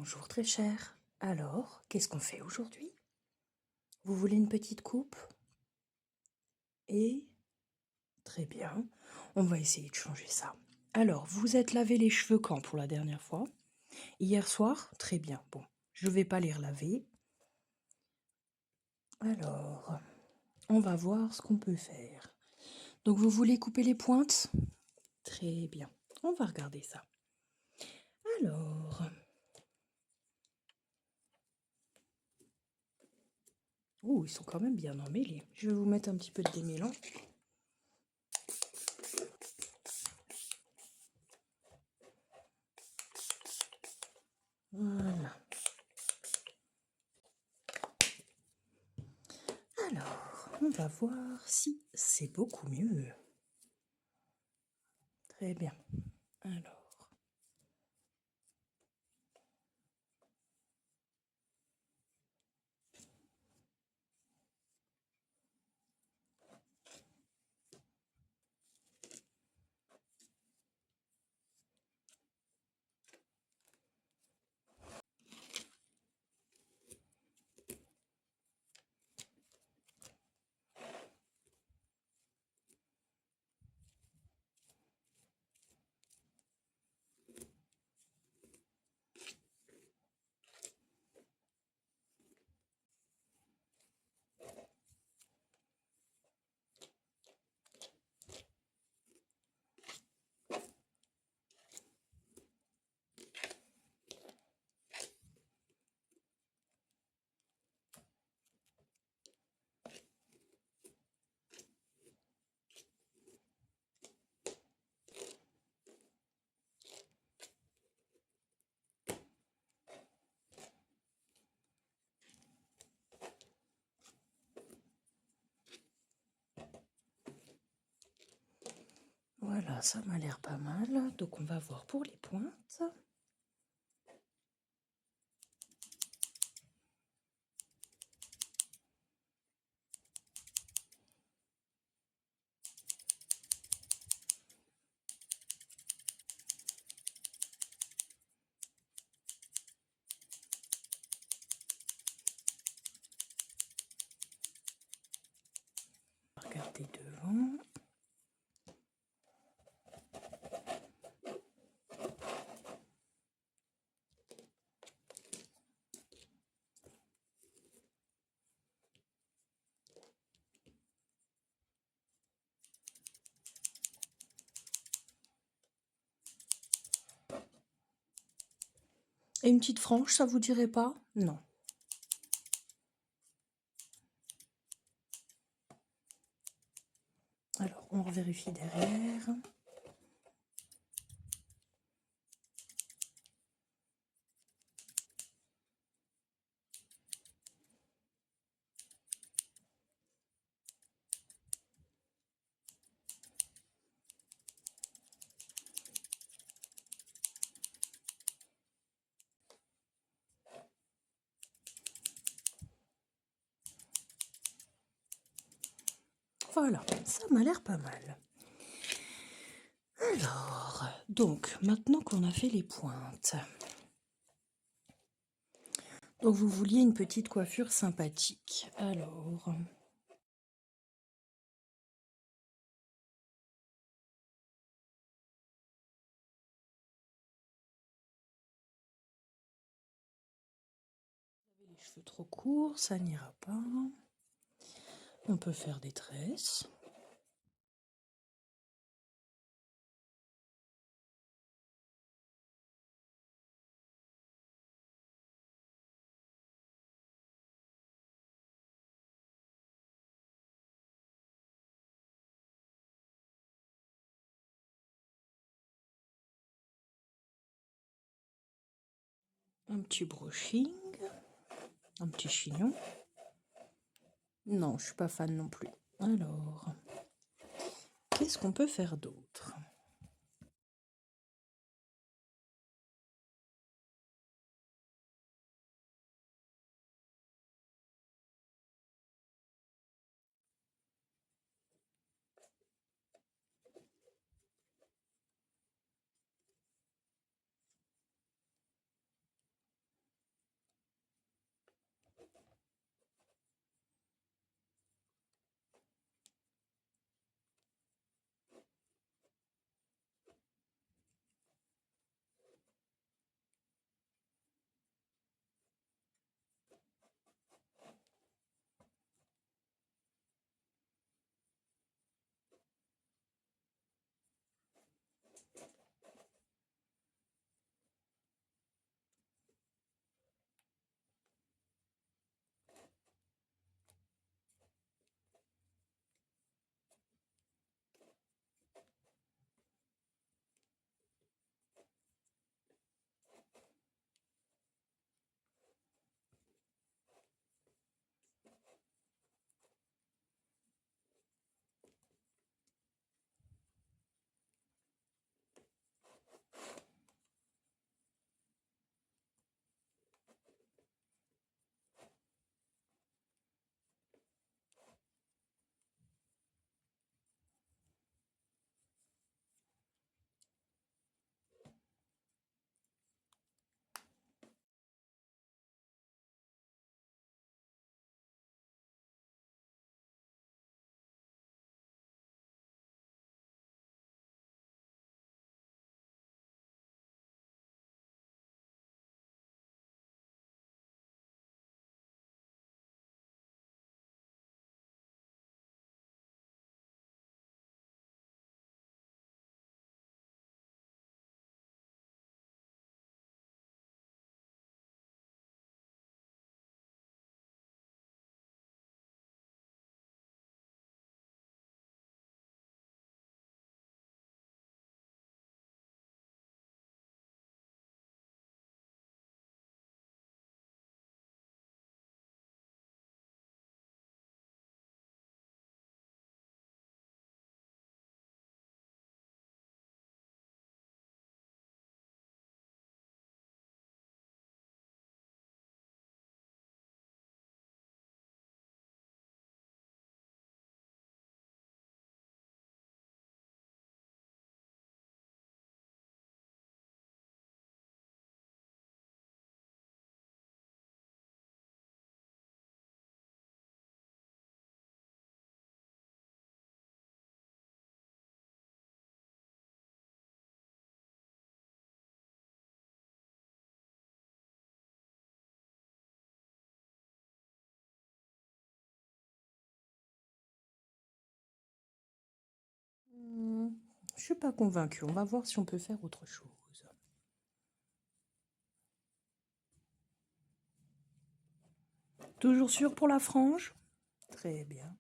Bonjour très cher. Alors, qu'est-ce qu'on fait aujourd'hui? Vous voulez une petite coupe? Et très bien, on va essayer de changer ça. Alors, vous êtes lavé les cheveux quand pour la dernière fois? Hier soir? Très bien. Bon, je vais pas les relaver. Alors, on va voir ce qu'on peut faire. Donc, vous voulez couper les pointes? Très bien. On va regarder ça. Alors, ils sont quand même bien emmêlés. Je vais vous mettre un petit peu de démêlant. Voilà. Alors, on va voir si c'est beaucoup mieux. Très bien. Alors, voilà, ça m'a l'air pas mal. Donc, on va voir pour les pointes. Regardez devant. Et une petite frange, ça vous dirait pas? Non. Alors, on revérifie derrière. Voilà, ça m'a l'air pas mal. Alors, donc, maintenant qu'on a fait les pointes, donc vous vouliez une petite coiffure sympathique. Alors, vous avez les cheveux trop courts, ça n'ira pas. On peut faire des tresses. Un petit brushing, un petit chignon. Non, je suis pas fan non plus. Alors, qu'est-ce qu'on peut faire d'autre? Je suis pas convaincue. On va voir si on peut faire autre chose. Toujours sûr pour la frange? Très bien.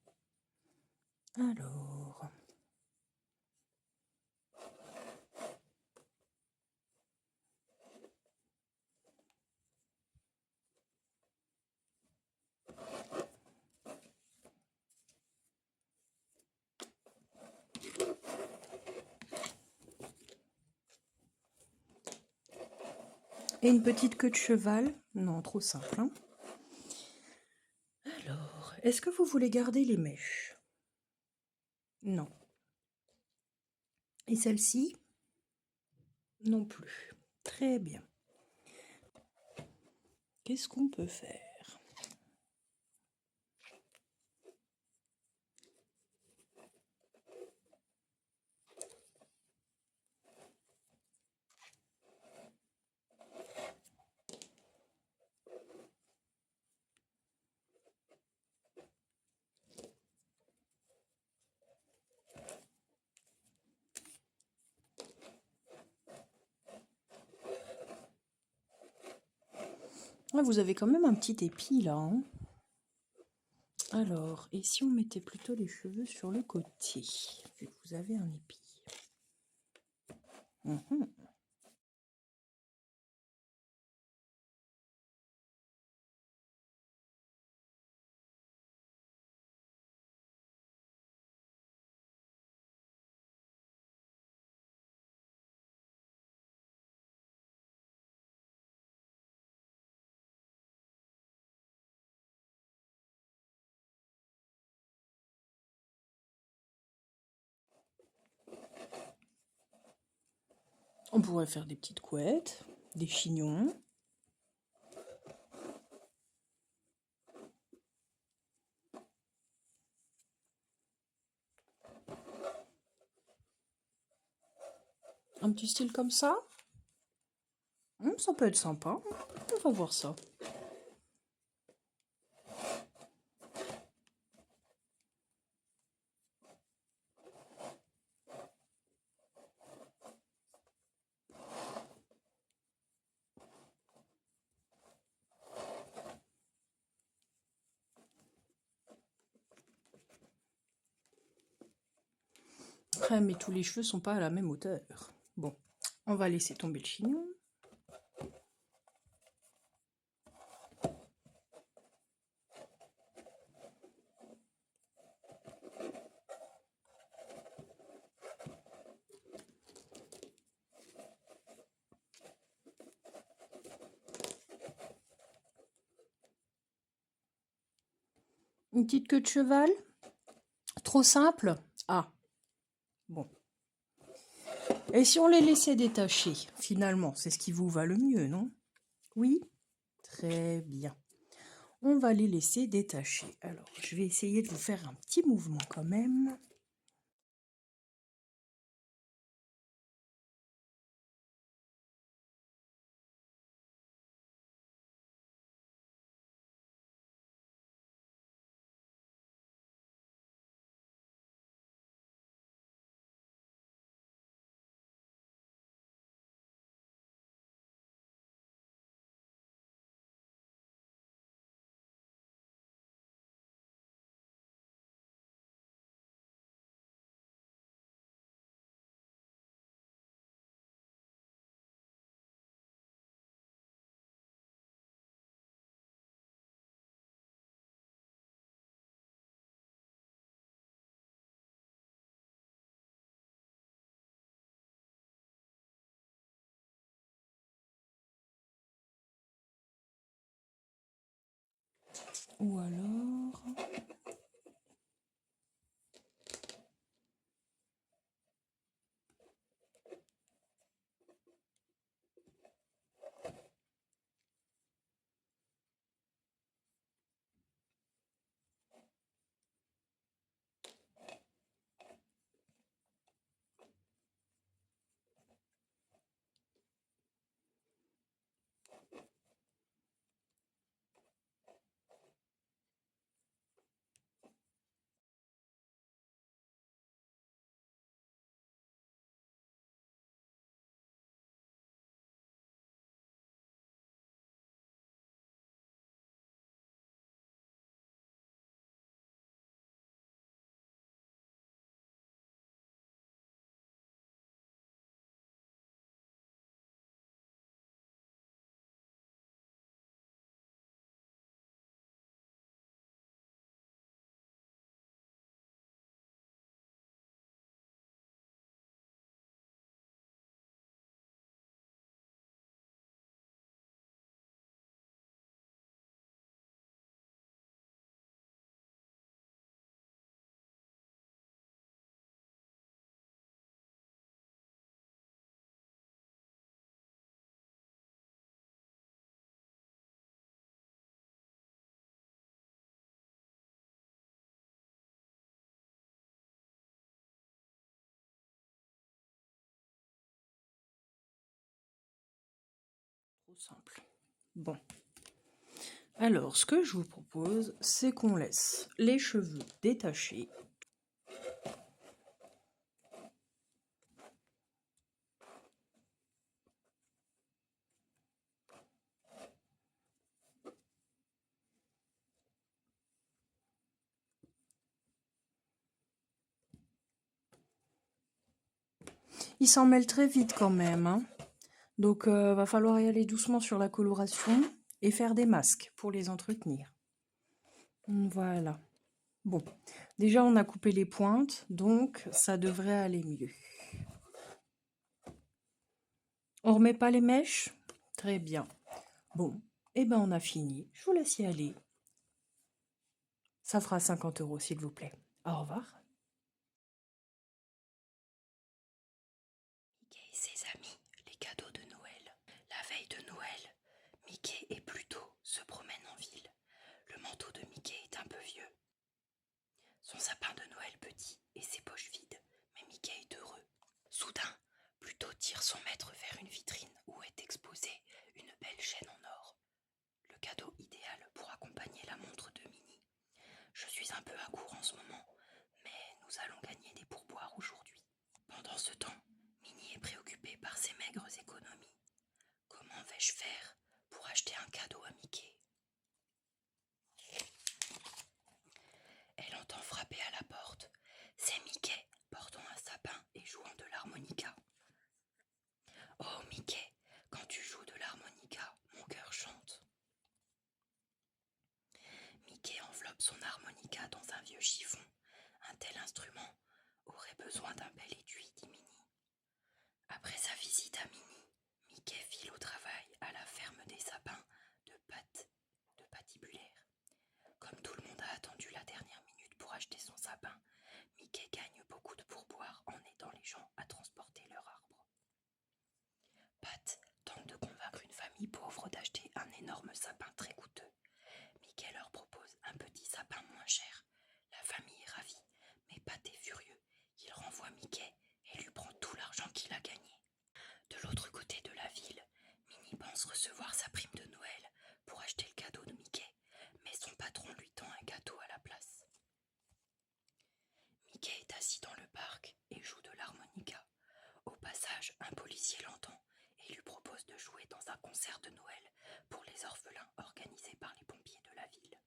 Alors... Et une petite queue de cheval? Non, trop simple. Hein. Alors, est-ce que vous voulez garder les mèches? Non. Et celle-ci? Non plus. Très bien. Qu'est-ce qu'on peut faire? Ah, vous avez quand même un petit épi là. Hein. Alors, et si on mettait plutôt les cheveux sur le côté, vu que vous avez un épi? On pourrait faire des petites couettes, des chignons. Un petit style comme ça. Ça peut être sympa. On va voir ça. Ouais, mais tous les cheveux sont pas à la même hauteur. Bon, on va laisser tomber le chignon. Une petite queue de cheval? Trop simple? Ah, bon. Et si on les laissait détacher, finalement, c'est ce qui vous va le mieux, non? Oui? Très bien. On va les laisser détacher. Alors, je vais essayer de vous faire un petit mouvement quand même. Ou alors... Trop simple. Bon. Alors, ce que je vous propose, c'est qu'on laisse les cheveux détachés. Ils s'en mêlent très vite quand même, hein. Donc, va falloir y aller doucement sur la coloration et faire des masques pour les entretenir. Voilà. Bon, déjà on a coupé les pointes, donc ça devrait aller mieux. On remet pas les mèches? Très bien. Bon, et ben on a fini. Je vous laisse y aller. Ça fera 50 € s'il vous plaît. Au revoir. Mickey et ses amis, les cadeaux de Noël. La veille de Noël, Mickey et Pluto se promènent en ville. Le manteau de Mickey est un peu vieux. Son sapin de Noël petit et ses poches vides, mais Mickey est heureux. Soudain, Pluto tire son maître vers une vitrine où est exposée une belle chaîne en or. Le cadeau idéal pour accompagner la montre de Minnie. Je suis un peu à court en ce moment, mais nous allons gagner des pourboires aujourd'hui. Pendant ce temps, Minnie est préoccupée par ses maigres économies. Comment vais-je faire pour acheter un cadeau à Mickey? Elle entend frapper à la porte. C'est Mickey, portant un sapin et jouant de l'harmonica. Oh Mickey, quand tu joues de l'harmonica, mon cœur chante. Mickey enveloppe son harmonica dans un vieux chiffon. Un tel instrument aurait besoin d'un bel étui, dit Minnie. Après sa visite à Minnie, Mickey file au travail à la ferme des sapins de Patibulaire. Comme tout le monde a attendu la dernière minute pour acheter son sapin, Mickey gagne beaucoup de pourboires en aidant les gens à transporter leur arbre. Pat tente de convaincre une famille pauvre d'acheter un énorme sapin très coûteux. Mickey leur propose un petit sapin moins cher. La famille est ravie, mais Pat est furieux. Il renvoie Mickey et lui prend tout l'argent qu'il a gagné. De l'autre côté de la ville, Minnie pense recevoir sa prime de Noël pour acheter le cadeau de Mickey, mais son patron lui tend un gâteau à la place. Mickey est assis dans le parc et joue de l'harmonica. Au passage, un policier l'entend et lui propose de jouer dans un concert de Noël pour les orphelins organisé par les pompiers de la ville.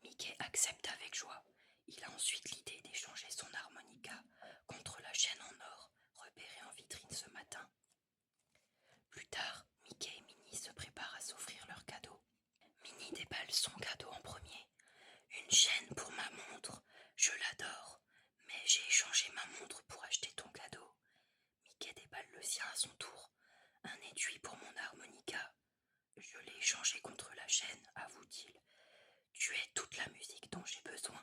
Mickey accepte avec joie. Il a ensuite l'idée d'échanger son harmonica contre la chaîne en or repérée en vitrine ce matin. Plus tard, Mickey et Minnie se préparent à s'offrir leur cadeau. Minnie déballe son cadeau en premier. Une chaîne pour ma montre, je l'adore, mais j'ai échangé ma montre pour acheter ton cadeau. Mickey déballe le sien à son tour. Un étui pour mon harmonica. Je l'ai échangé contre la chaîne, avoue-t-il. Tu es toute la musique dont j'ai besoin.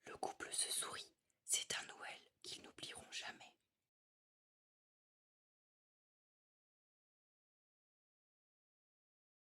Le couple se sourit. C'est un Noël qu'ils n'oublieront jamais.